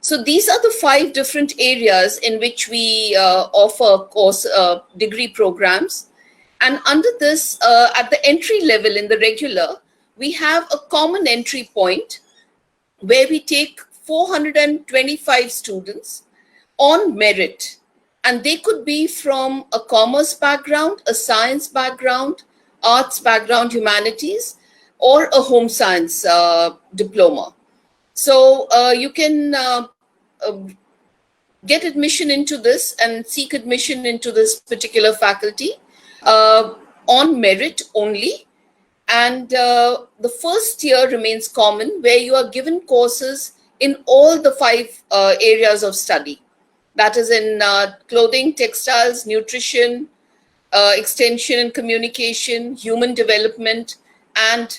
So these are the 5 different areas in which we offer course degree programs. And under this, at the entry level in the regular, we have a common entry point where we take 425 students on merit. And they could be from a commerce background, a science background, arts background, humanities, or a home science diploma. So you can get admission into this and seek admission into this particular faculty on merit only. And the first year remains common, where you are given courses in all the 5 areas of study. That is in clothing, textiles, nutrition, extension and communication, human development, and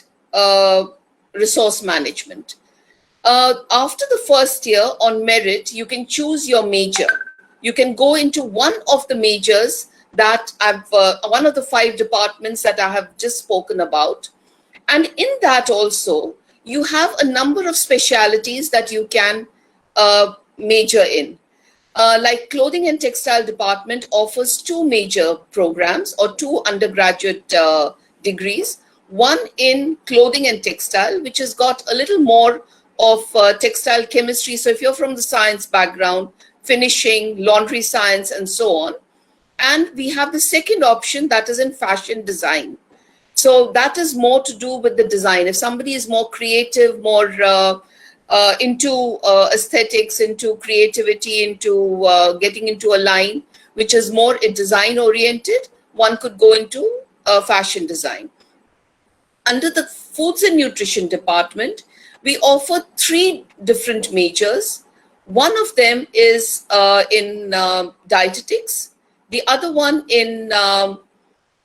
resource management. After the first year on merit, you can choose your major. You can go into one of the majors that I've, one of the 5 departments that I have just spoken about. And in that also, you have a number of specialities that you can major in. Like clothing and textile department offers 2 major programs or 2 undergraduate degrees. One in clothing and textile, which has got a little more of textile chemistry. So if you're from the science background, finishing, laundry science, and so on. And we have the second option that is in fashion design. So that is more to do with the design. If somebody is more creative, more into aesthetics, into creativity, into getting into a line, which is more design oriented, one could go into fashion design. Under the foods and nutrition department, we offer 3 different majors. One of them is in dietetics. The other one in,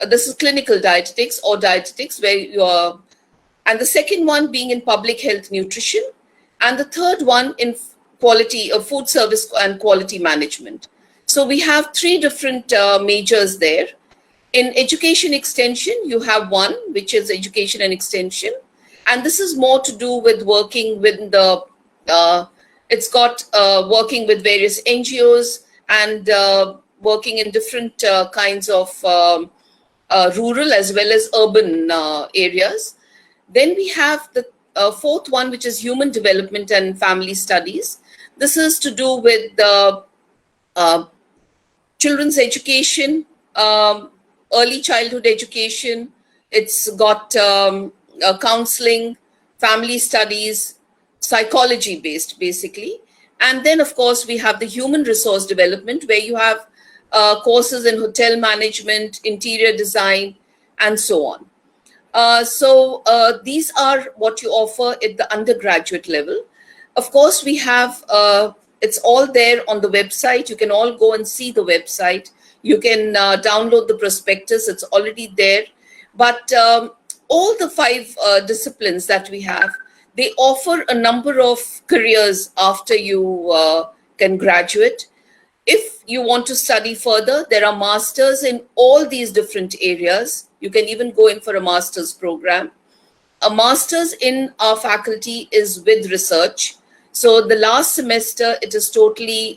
this is clinical dietetics or dietetics, where you are, and the second one being in public health nutrition, and the third one in quality of food service and quality management. So we have 3 different majors there. In education extension, you have one, which is education and extension. And this is more to do with working with the, it's got working with various NGOs and working in different kinds of rural as well as urban areas. Then we have the 4th one, which is human development and family studies. This is to do with the children's education, early childhood education. It's got counseling, family studies, psychology based basically. And then of course we have the human resource development, where you have courses in hotel management, interior design, and so on. So these are what you offer at the undergraduate level. Of course, we have, it's all there on the website. You can all go and see the website. You can download the prospectus. It's already there. But all the 5 disciplines that we have, they offer a number of careers after you can graduate. If you want to study further, there are masters in all these different areas. You can even go in for a master's program. A master's in our faculty is with research. So the last semester, it is totally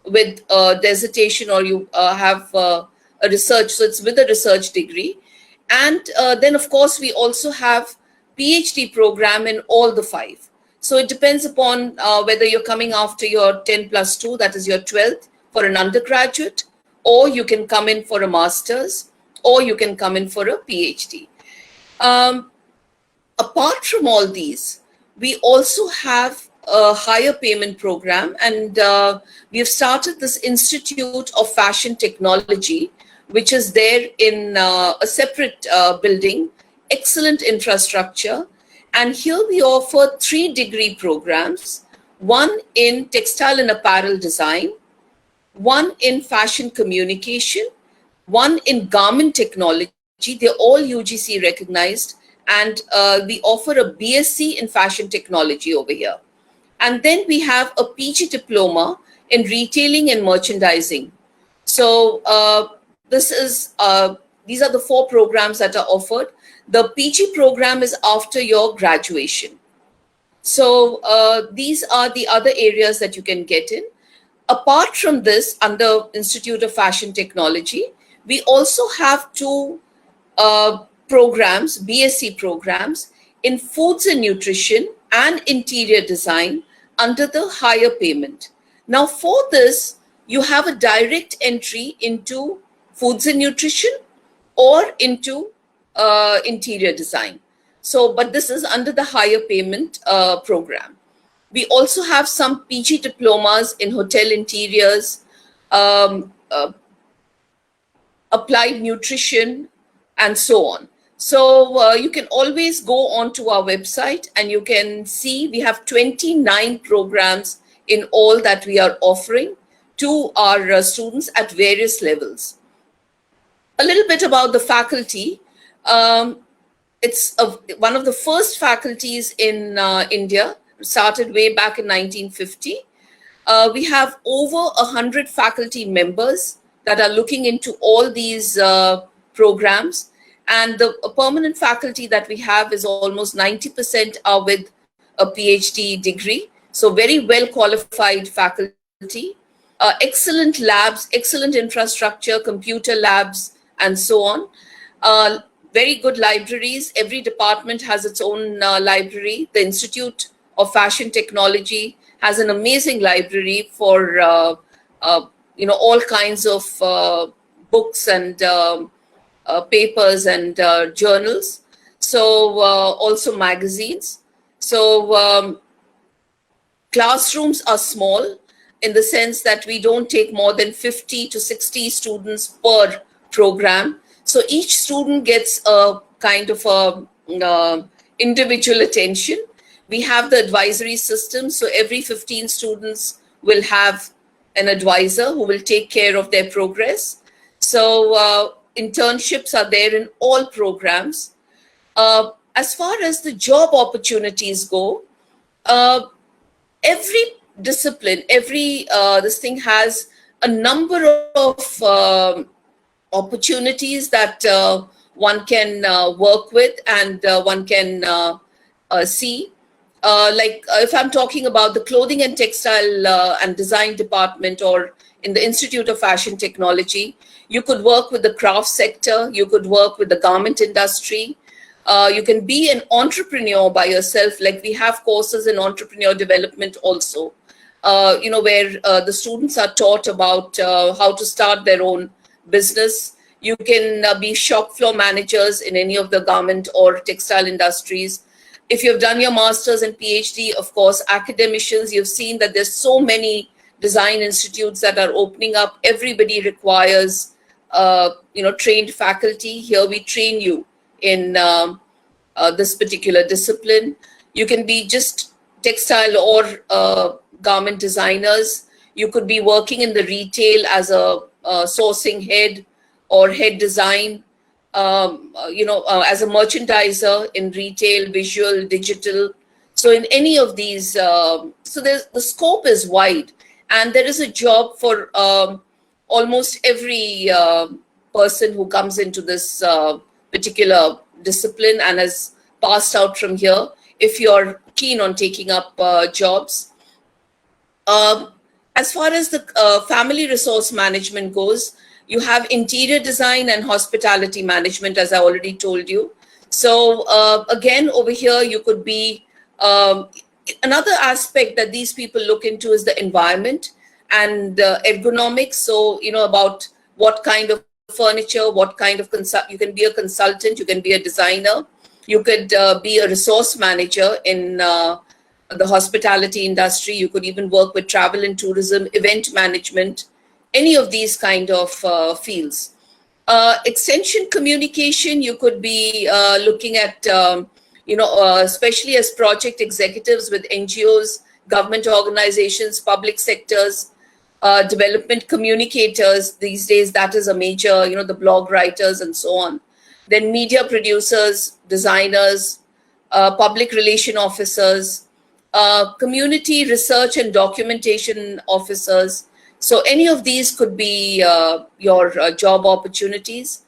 with dissertation, or you have a research. So it's with a research degree. And then, of course, we also have PhD program in all the 5. So it depends upon whether you're coming after your 10+2, that is your 12th, for an undergraduate, or you can come in for a master's, or you can come in for a PhD. Apart from all these, we also have a higher payment program, and we have started this Institute of Fashion Technology, which is there in a separate building, excellent infrastructure. And here we offer 3 degree programs, one in textile and apparel design, one in fashion communication, one in garment technology. They're all UGC recognized. And we offer a BSc in fashion technology over here. And then we have a PG diploma in retailing and merchandising. So these are the 4 programs that are offered. The PG program is after your graduation. So these are the other areas that you can get in. Apart from this, under Institute of Fashion Technology, we also have two programs, BSc programs in foods and nutrition and interior design under the higher payment. Now, for this, you have a direct entry into foods and nutrition or into interior design. So, but this is under the higher payment program. We also have some PG diplomas in hotel interiors, applied nutrition, and so on. So you can always go onto our website and you can see we have 29 programs in all that we are offering to our students at various levels. A little bit about the faculty. It's one of the first faculties in India, started way back in 1950. We have over 100 faculty members that are looking into all these programs. And the permanent faculty that we have is almost 90% are with a PhD degree. So very well qualified faculty, excellent labs, excellent infrastructure, computer labs, and so on. Very good libraries. Every department has its own library. The Institute of Fashion Technology has an amazing library for all kinds of books and papers and journals. So also magazines. So classrooms are small in the sense that we don't take more than 50 to 60 students per program. So each student gets a kind of a individual attention. We have the advisory system. So every 15 students will have an advisor who will take care of their progress. So internships are there in all programs. As far as the job opportunities go, every discipline, this thing has a number of opportunities that one can work with and one can see. If I'm talking about the clothing and textile and design department or in the Institute of Fashion Technology, you could work with the craft sector, you could work with the garment industry, you can be an entrepreneur by yourself. Like we have courses in entrepreneur development also, where the students are taught about how to start their own business. You can be shop floor managers in any of the garment or textile industries. If you've done your master's and PhD, of course, academicians, you've seen that there's so many design institutes that are opening up. Everybody requires, trained faculty. Here we train you in this particular discipline. You can be just textile or garment designers. You could be working in the retail as a sourcing head or head design, as a merchandiser in retail, visual, digital. So in any of these, so the scope is wide, and there is a job for almost every person who comes into this particular discipline and has passed out from here, if you're keen on taking up jobs. As far as the family resource management goes, you have interior design and hospitality management, as I already told you. So again, over here, you could be, another aspect that these people look into is the environment and ergonomics. So, about what kind of furniture, what kind of you can be a consultant, you can be a designer, you could be a resource manager in the hospitality industry. You could even work with travel and tourism, event management, any of these kind of fields. Extension communication, you could be looking at, especially as project executives with NGOs, government organizations, public sectors, development communicators. These days, that is a major, the blog writers and so on. Then media producers, designers, public relation officers, community research and documentation officers. So any of these could be your job opportunities.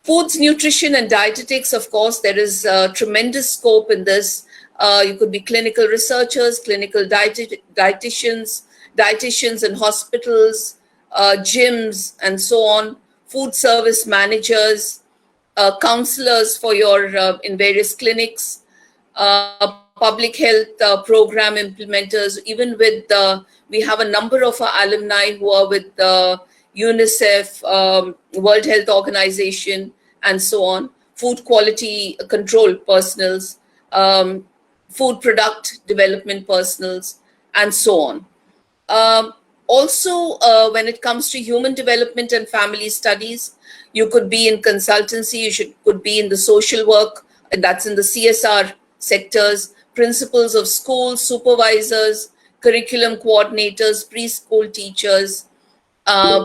Foods, nutrition, and dietetics, of course, there is tremendous scope in this. You could be clinical researchers, clinical dietitians in hospitals, gyms, and so on, food service managers, counselors for your in various clinics, public health program implementers. Even with we have a number of our alumni who are with UNICEF, World Health Organization, and so on. Food quality control personals, food product development personals, and so on. Also, when it comes to human development and family studies, you could be in consultancy, could be in the social work, and that's in the CSR sectors, principals of schools, supervisors, curriculum coordinators, preschool teachers,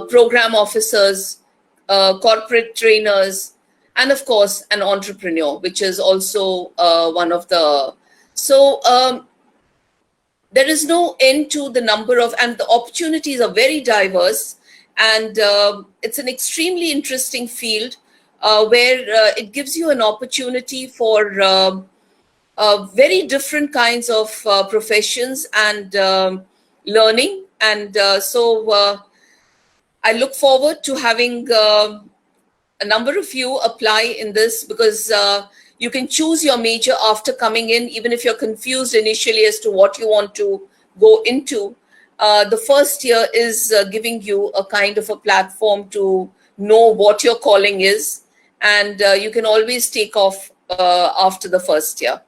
program officers, corporate trainers, and of course, an entrepreneur, which is also one of the. So, there is no end to the number of, and the opportunities are very diverse, and it's an extremely interesting field where it gives you an opportunity for very different kinds of professions and learning. And so I look forward to having a number of you apply in this, because you can choose your major after coming in, even if you're confused initially as to what you want to go into. The first year is giving you a kind of a platform to know what your calling is, and you can always take off after the first year.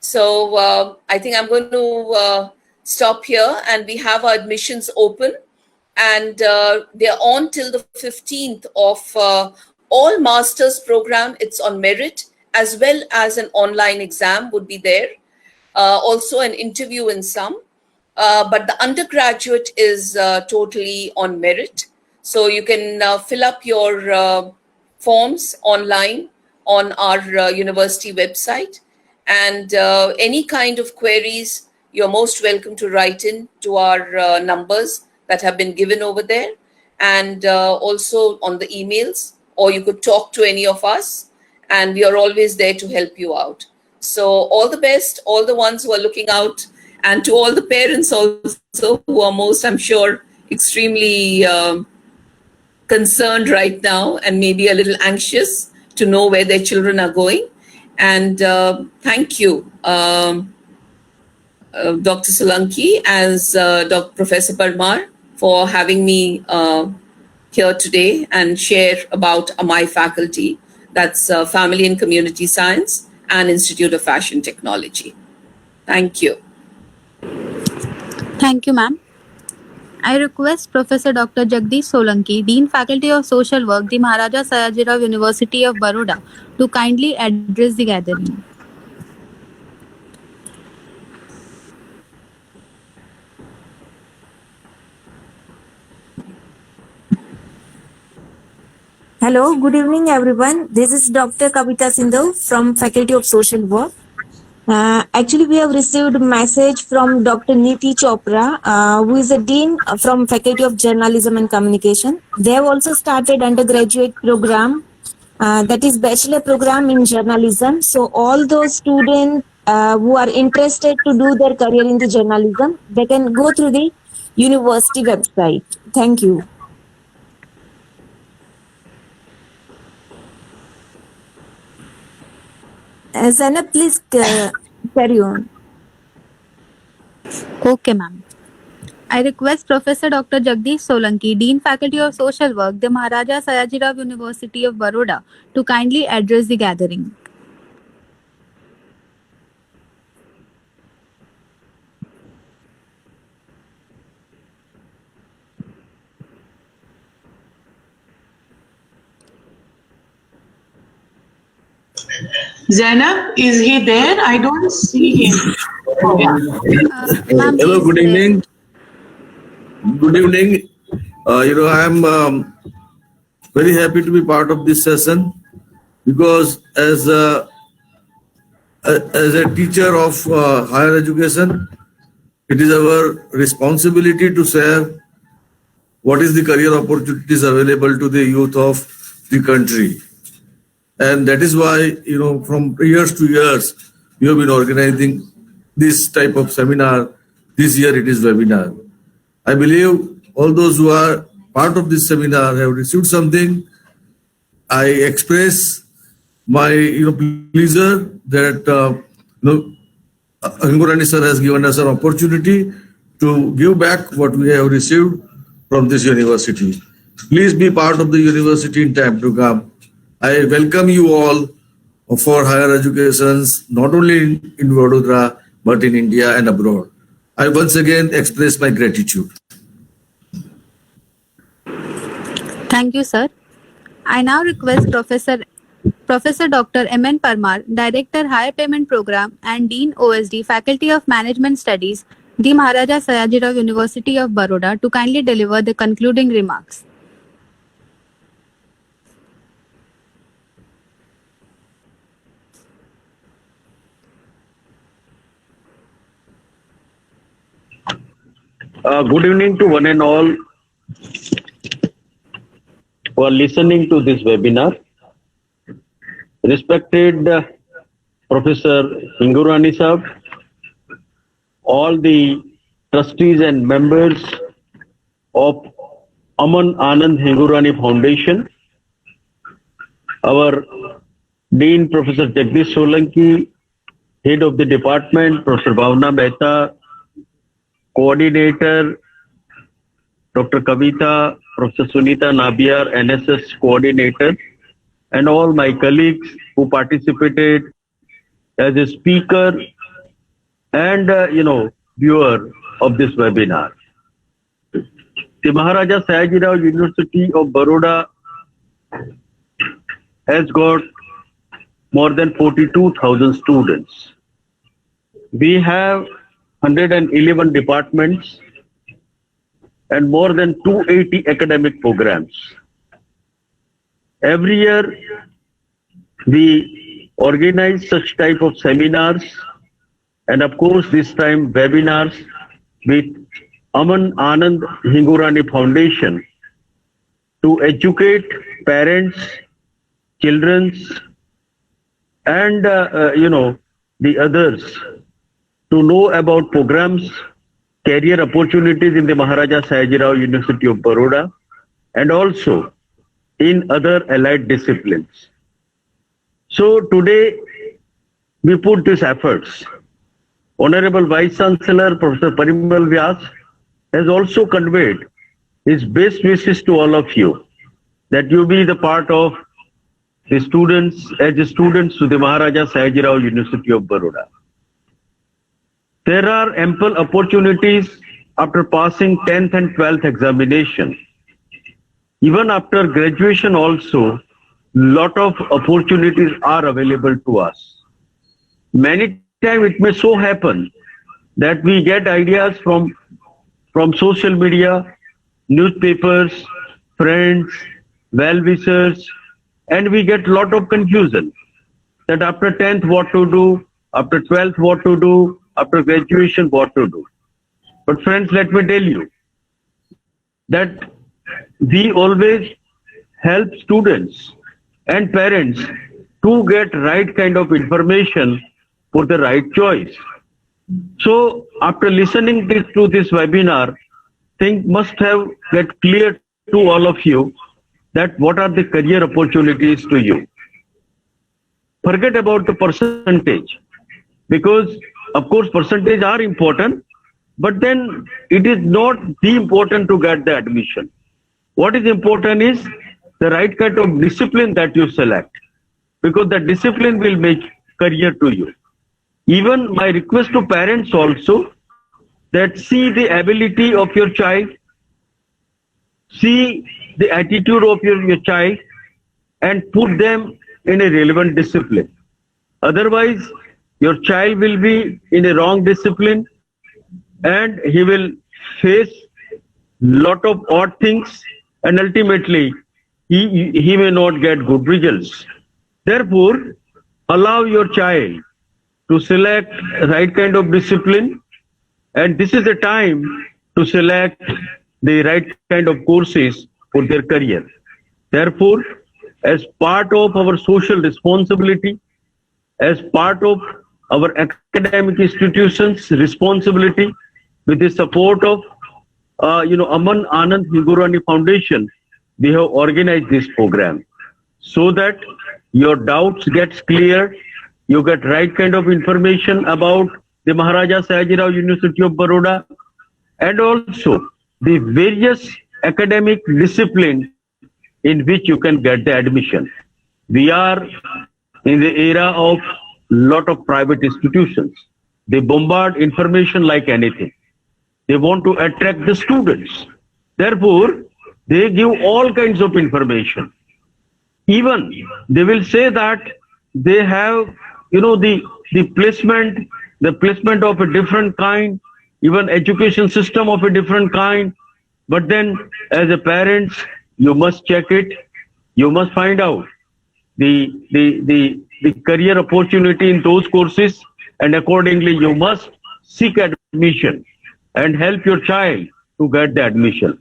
So I think I'm going to stop here, and we have our admissions open, and they're on till the 15th of all master's program. It's on merit, as well as an online exam would be there. Also an interview in some, but the undergraduate is totally on merit. So you can fill up your forms online on our university website, and any kind of queries, you're most welcome to write in to our numbers that have been given over there, and also on the emails, or you could talk to any of us, and we are always there to help you out. So all the best, all the ones who are looking out, and to all the parents also who are most, I'm sure, extremely concerned right now and maybe a little anxious to know where their children are going. And thank you, Dr. Solanki, as Dr. Professor Parmar, for having me here today and share about my faculty. That's Family and Community Science and Institute of Fashion Technology. Thank you. Thank you, ma'am. I request Professor Dr. Jagdish Solanki, Dean Faculty of Social Work, the Maharaja Sayajirao University of Baroda, to kindly address the gathering. Hello, good evening everyone. This is Dr. Kavita Sindhu from Faculty of Social Work. Actually, we have received a message from Dr. Niti Chopra, who is a Dean from Faculty of Journalism and Communication. They have also started undergraduate program, that is Bachelor program in Journalism. So all those students who are interested to do their career in the journalism, they can go through the university website. Thank you. Zainab, please carry on. Okay, ma'am. I request Professor Dr. Jagdish Solanki, Dean Faculty of Social Work, the Maharaja Sayajirao University of Baroda, to kindly address the gathering. Zainab, is he there? I don't see him. Hello, good evening. Good evening. I am very happy to be part of this session, because as a teacher of higher education, it is our responsibility to share what is the career opportunities available to the youth of the country. And that is why, from years to years, we have been organizing this type of seminar. This year it is webinar. I believe all those who are part of this seminar have received something. I express my pleasure that Angurani sir has given us an opportunity to give back what we have received from this university. Please be part of the university in time to come. I welcome you all for higher educations, not only in Vadodara, but in India and abroad. I once again express my gratitude. Thank you, sir. I now request Professor Dr. M.N. Parmar, Director Higher Payment Program and Dean OSD, Faculty of Management Studies, the Maharaja Sayajirao University of Baroda, to kindly deliver the concluding remarks. Good evening to one and all who are listening to this webinar. Respected Professor Hingurani Sahab, all the trustees and members of Aman Anand Hingurani Foundation, our Dean Professor Jagdish Solanki, Head of the Department, Professor Bhavna Mehta, Coordinator, Dr. Kavita, Professor Sunita Nabiar, NSS Coordinator, and all my colleagues who participated as a speaker and, viewer of this webinar. The Maharaja Sayajirao University of Baroda has got more than 42,000 students. We have 111 departments and more than 280 academic programs. Every year, we organize such type of seminars and of course this time webinars with Aman Anand Hingurani Foundation to educate parents, children's and the others to know about programs, career opportunities in the Maharaja Sayajirao University of Baroda and also in other allied disciplines. So today we put these efforts. Honorable Vice Chancellor Professor Parimal Vyas has also conveyed his best wishes to all of you that you be the part of the students as the students to the Maharaja Sayajirao University of Baroda. There are ample opportunities after passing 10th and 12th examination. Even after graduation also, lot of opportunities are available to us. Many times it may so happen that we get ideas from social media, newspapers, friends, well-wishers, and we get lot of confusion that after 10th what to do, after 12th what to do, after graduation what to do. But friends, let me tell you that we always help students and parents to get right kind of information for the right choice. So after listening to this webinar, things must have get clear to all of you that what are the career opportunities to you. Forget about the percentage, because of course percentage are important, but then it is not the important to get the admission. What is important is the right kind of discipline that you select, because the discipline will make career to you. Even my request to parents also, that see the ability of your child, see the attitude of your child and put them in a relevant discipline. Otherwise, your child will be in a wrong discipline and he will face lot of odd things and ultimately he may not get good results. Therefore, allow your child to select right kind of discipline, and this is the time to select the right kind of courses for their career. Therefore, as part of our social responsibility, as part of our academic institutions' responsibility with the support of Aman Anand Hingorani Foundation. We have organized this program so that your doubts gets cleared, you get right kind of information about the Maharaja Sayajirao University of Baroda, and also the various academic discipline in which you can get the admission. We are in the era of lot of private institutions. They bombard information like anything. They want to attract the students. Therefore, they give all kinds of information. Even they will say that they have, the placement of a different kind, even education system of a different kind. But then, as a parents, you must check it. You must find out the career opportunity in those courses, and accordingly, you must seek admission and help your child to get the admission.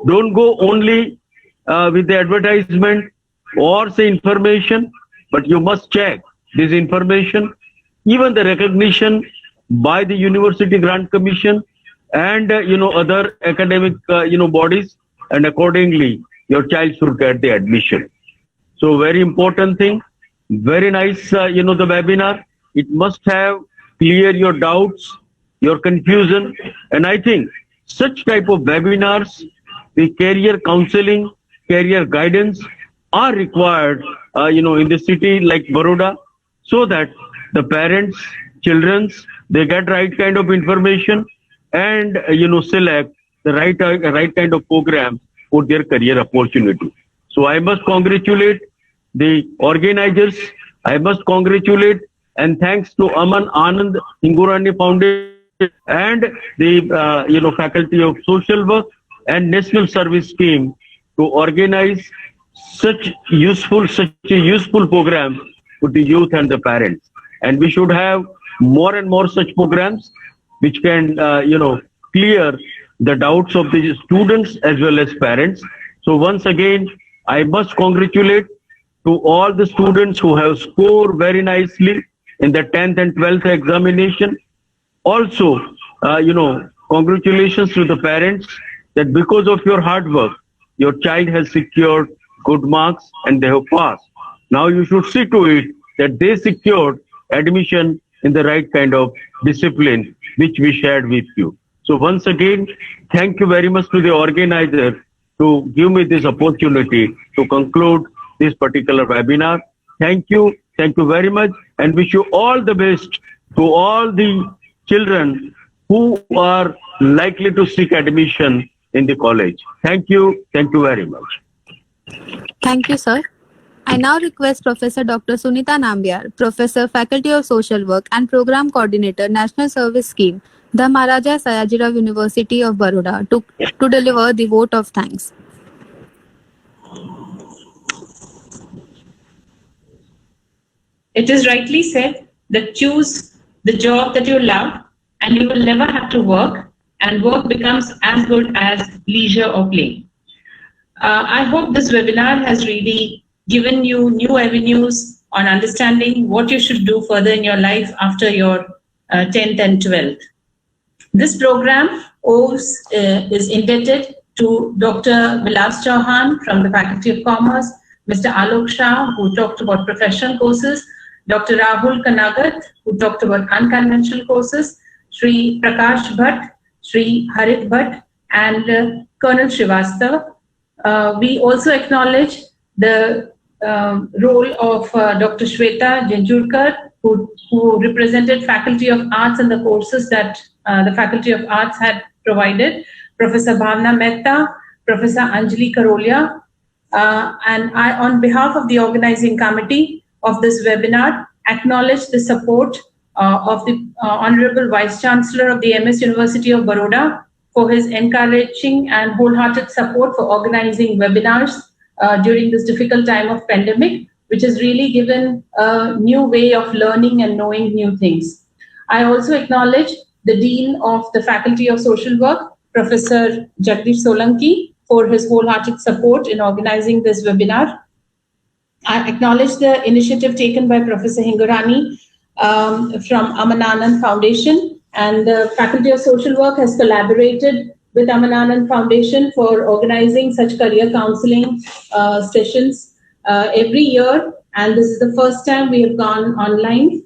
Don't go only with the advertisement or say information, but you must check this information, even the recognition by the University Grant Commission and other academic bodies, and accordingly your child should get the admission. So very important thing, very nice the webinar. It must have clear your doubts, your confusion, and I think such type of webinars, the career counseling, career guidance are required in the city like Baroda, so that the parents, children's, they get right kind of information and select the right kind of program for their career opportunity. So I must congratulate the organizers. I must congratulate and thanks to Aman Anand Hingorani Foundation and the Faculty of Social Work and National Service Scheme to organize such a useful program for the youth and the parents. And we should have more and more such programs which can clear the doubts of the students as well as parents. So once again, I must congratulate to all the students who have scored very nicely in the 10th and 12th examination. Also, congratulations to the parents that because of your hard work, your child has secured good marks and they have passed. Now you should see to it that they secured admission in the right kind of discipline which we shared with you. So once again, thank you very much to the organizer to give me this opportunity to conclude this particular webinar. Thank you very much, and wish you all the best to all the children who are likely to seek admission in the college. Thank you very much. Thank you, sir. I now request Professor Dr. Sunita Nambiar, Professor, Faculty of Social Work and Program Coordinator, National Service Scheme, the Maharaja Sayajirao University of Baroda, to deliver the vote of thanks. It is rightly said that choose the job that you love and you will never have to work, and work becomes as good as leisure or play. I hope this webinar has really given you new avenues on understanding what you should do further in your life after your 10th and 12th. This program is indebted to Dr. Vilas Chauhan from the Faculty of Commerce, Mr. Alok Shah, who talked about professional courses, Dr. Rahul Kanagat, who talked about unconventional courses, Sri Prakash Bhatt, Sri Harit Bhatt, and Colonel Srivastav. We also acknowledge the role of Dr. Shweta Janjurkar, who represented Faculty of Arts and the courses that the Faculty of Arts had provided, Professor Bhavna Mehta, Professor Anjali Karolia, and I, on behalf of the organizing committee of this webinar, acknowledge the support of the Honorable Vice Chancellor of the MS University of Baroda for his encouraging and wholehearted support for organizing webinars during this difficult time of pandemic, which has really given a new way of learning and knowing new things. I also acknowledge the Dean of the Faculty of Social Work, Professor Jagdish Solanki, for his wholehearted support in organizing this webinar. I acknowledge the initiative taken by Professor Hingorani from Amananand Foundation, and the Faculty of Social Work has collaborated with Amananand Foundation for organizing such career counseling sessions every year, and this is the first time we have gone online.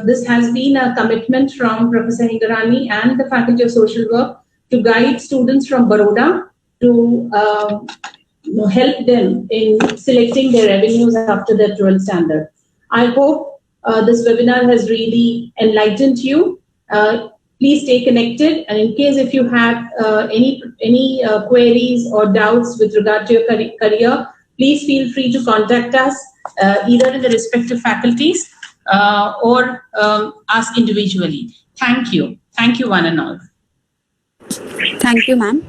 This has been a commitment from Professor Hingarani and the Faculty of Social Work to guide students from Baroda to help them in selecting their avenues after their 12th standard. I hope this webinar has really enlightened you. Please stay connected, and in case if you have any queries or doubts with regard to your career, please feel free to contact us either in the respective faculties or ask individually. Thank you. Thank you, one and all. Thank you, ma'am.